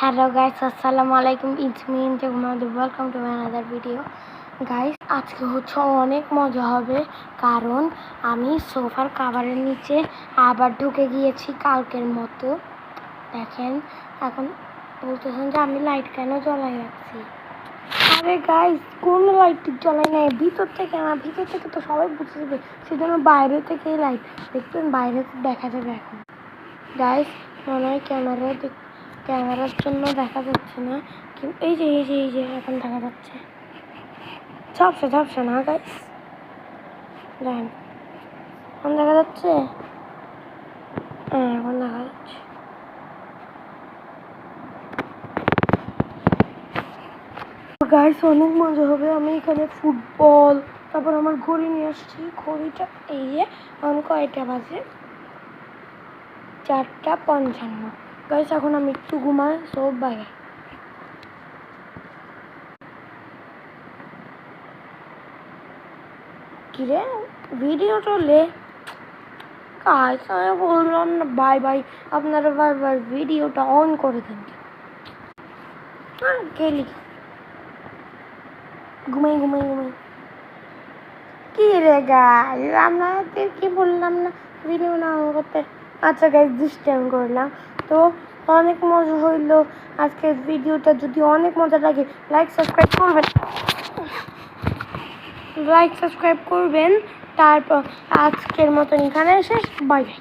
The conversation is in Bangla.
Hello guys, আসসালামু আলাইকুম, it's me Injamad, welcome to another video. Guys, আজকে হচ্ছে অনেক মজা হবে, কারণ আমি সোফার কাভারের নিচে আবার ঢুকে গিয়েছি কালকের মতো। দেখেন, এখন বলতেছেন যে আমি লাইট কেন জ্বলাই রাখছি। আরে গাইস, কোন লাইট জ্বলাই নাই, ভিতর থেকে না, ভিতর থেকে তো সবাই বুঝে যাবে, সেজন্য বাইরে থেকেই লাইট দেখবেন, বাইরে দেখা যাবে। এখন গাইস, মনে হয় ক্যামেরার জন্য দেখা যাচ্ছে না, কিন্তু এই যে এখন দেখা যাচ্ছে। ঝাপসা না গাইস, দেখেন এখন দেখা যাচ্ছে। হ্যাঁ, এখন দেখা যাচ্ছে। গাইস, অনেক মজা হবে। আমি এখানে ফুটবল, তারপর আমার ঘড়ি নিয়ে আসছি। ঘড়িটা এই যে এখন কয়টা বাজে, 4:55। গাইস, এখন আমি একটু ঘুমাই, সব বাইরে। কিরে ভিডিও চলে? গাইস, আমি বললাম না বাই বাই, আপনারা বারবার ভিডিওটা অন করে দেন। গেলি ঘুমাই। কি রে গাইস, আপনাদের কি বললাম না ভিডিও না অন করতে? আচ্ছা গাইস, দুষ্টামি করলাম। তো অনেক মজা হইলো আজকের ভিডিওটা। যদি অনেক মজা লাগে, লাইক সাবস্ক্রাইব করবেন। তারপর আজকের মতন এখানে শেষ, বাই বাই।